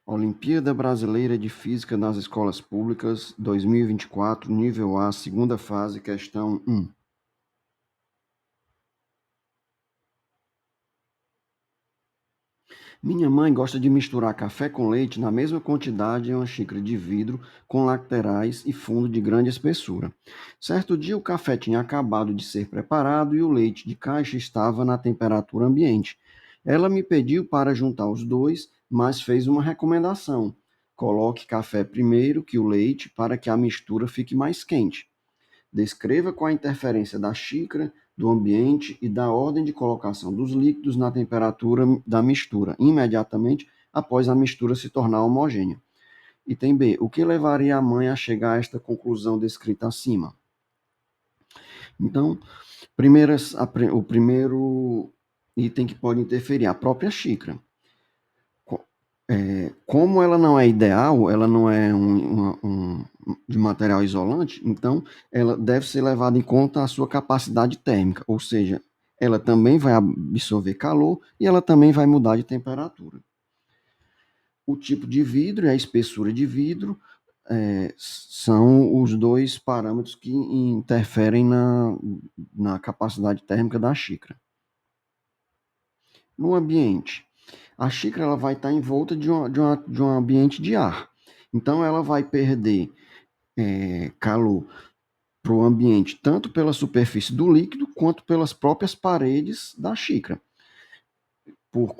Olimpíada Brasileira de Física nas Escolas Públicas 2024, nível A, segunda fase, questão 1. Minha mãe gosta de misturar café com leite na mesma quantidade em uma xícara de vidro com laterais e fundo de grande espessura. Certo dia o café tinha acabado de ser preparado e o leite de caixa estava na temperatura ambiente. Ela me pediu para juntar os dois, mas fez uma recomendação: coloque café primeiro que o leite para que a mistura fique mais quente. Descreva qual a interferência da xícara, do ambiente e da ordem de colocação dos líquidos na temperatura da mistura, imediatamente após a mistura se tornar homogênea. Item B. O que levaria a mãe a chegar a esta conclusão descrita acima? Então, o primeiro item que pode interferir, a própria xícara. Como ela não é ideal, ela não é de material isolante, então ela deve ser levada em conta a sua capacidade térmica, ou seja, ela também vai absorver calor e ela também vai mudar de temperatura. O tipo de vidro e a espessura de vidro são os dois parâmetros que interferem na capacidade térmica da xícara. No ambiente, a xícara ela vai estar envolta de um ambiente de ar. Então, ela vai perder calor para o ambiente, tanto pela superfície do líquido, quanto pelas próprias paredes da xícara, por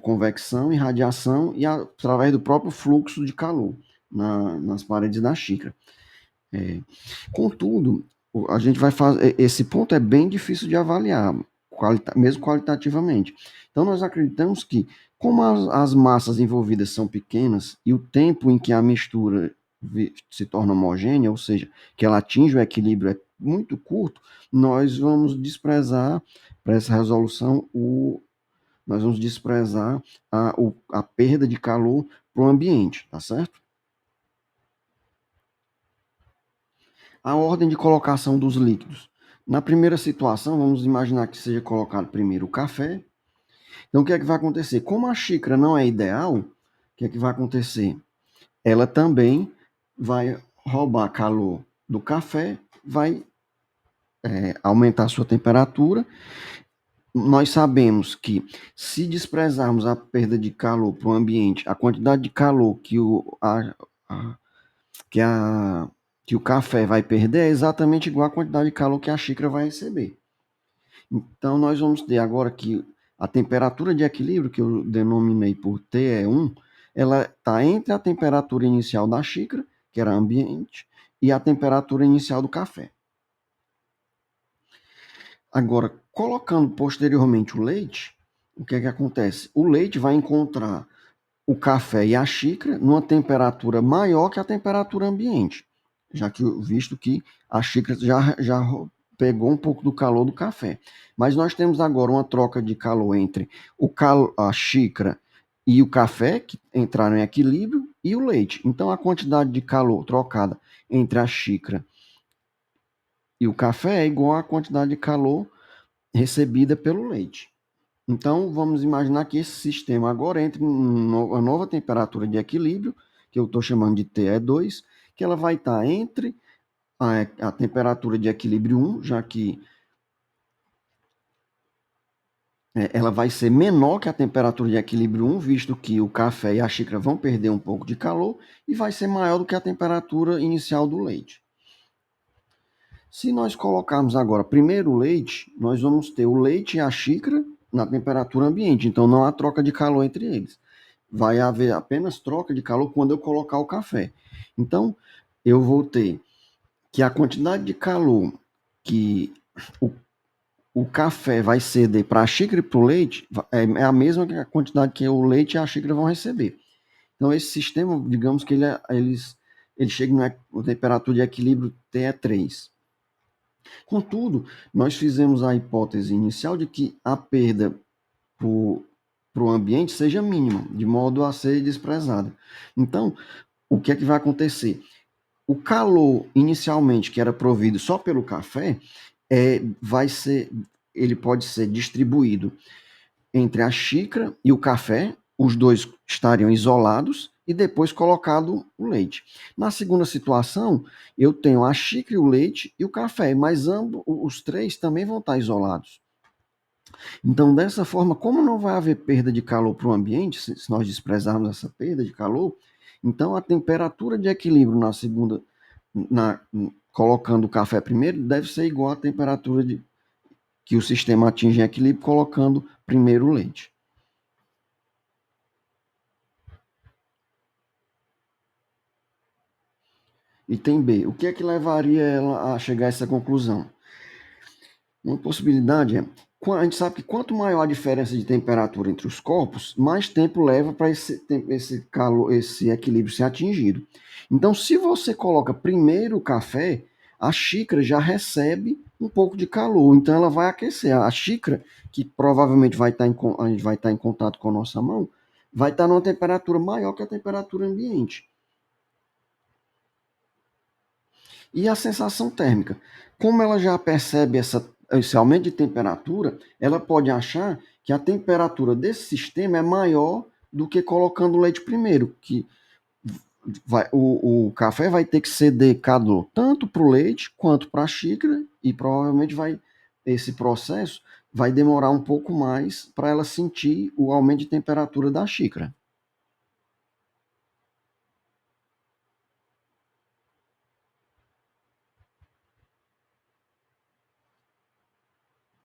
convecção e radiação e através do próprio fluxo de calor nas paredes da xícara. Contudo, a gente vai fazer. Esse ponto é bem difícil de avaliar, mesmo qualitativamente. Então, nós acreditamos que, como as massas envolvidas são pequenas e o tempo em que a mistura se torna homogênea, ou seja, que ela atinge o equilíbrio é muito curto, nós vamos desprezar, para essa resolução, nós vamos desprezar a perda de calor para o ambiente, tá certo? A ordem de colocação dos líquidos. Na primeira situação, vamos imaginar que seja colocado primeiro o café. Então, o que é que vai acontecer? Como a xícara não é ideal, o que é que vai acontecer? Ela também vai roubar calor do café, vai aumentar a sua temperatura. Nós sabemos que, se desprezarmos a perda de calor para o ambiente, a quantidade de calor a, que, a, que o café vai perder é exatamente igual à quantidade de calor que a xícara vai receber. Então, nós vamos ter agora que a temperatura de equilíbrio, que eu denominei por TE1, ela está entre a temperatura inicial da xícara, que era ambiente, e a temperatura inicial do café. Agora, colocando posteriormente o leite, o que é que acontece? O leite vai encontrar o café e a xícara numa temperatura maior que a temperatura ambiente, já que visto que a xícara já pegou um pouco do calor do café. Mas nós temos agora uma troca de calor entre a xícara e o café, que entraram em equilíbrio, e o leite. Então, a quantidade de calor trocada entre a xícara e o café é igual à quantidade de calor recebida pelo leite. Então, vamos imaginar que esse sistema agora entre em uma nova temperatura de equilíbrio, que eu estou chamando de TE2, que ela vai estar entre a temperatura de equilíbrio 1, já que ela vai ser menor que a temperatura de equilíbrio 1, visto que o café e a xícara vão perder um pouco de calor, e vai ser maior do que a temperatura inicial do leite. Se nós colocarmos agora primeiro o leite, nós vamos ter o leite e a xícara na temperatura ambiente, então não há troca de calor entre eles. Vai haver apenas troca de calor quando eu colocar o café. Então, eu vou ter que a quantidade de calor que o, o café vai ceder para a xícara e para o leite é a mesma que a quantidade que o leite e a xícara vão receber. Então, esse sistema, digamos que ele chega na temperatura de equilíbrio TE3. Contudo, nós fizemos a hipótese inicial de que a perda para o ambiente seja mínima, de modo a ser desprezada. Então, o que é que vai acontecer? O calor inicialmente que era provido só pelo café ele pode ser distribuído entre a xícara e o café, os dois estariam isolados e depois colocado o leite. Na segunda situação, eu tenho a xícara, o leite e o café, mas ambos, os três também vão estar isolados. Então, dessa forma, como não vai haver perda de calor para o ambiente, se nós desprezarmos essa perda de calor, então a temperatura de equilíbrio na segunda, na, colocando o café primeiro, deve ser igual à temperatura que o sistema atinge em equilíbrio colocando primeiro o leite. Item B. O que é que levaria ela a chegar a essa conclusão? Uma possibilidade é, a gente sabe que quanto maior a diferença de temperatura entre os corpos, mais tempo leva para esse calor, esse equilíbrio ser atingido. Então, se você coloca primeiro o café, a xícara já recebe um pouco de calor, então ela vai aquecer. A xícara, que provavelmente a gente vai estar em contato com a nossa mão, vai estar numa temperatura maior que a temperatura ambiente. E a sensação térmica? Como ela já percebe esse aumento de temperatura, ela pode achar que a temperatura desse sistema é maior do que colocando o leite primeiro, que o café vai ter que ceder calor tanto para o leite quanto para a xícara, e provavelmente esse processo vai demorar um pouco mais para ela sentir o aumento de temperatura da xícara.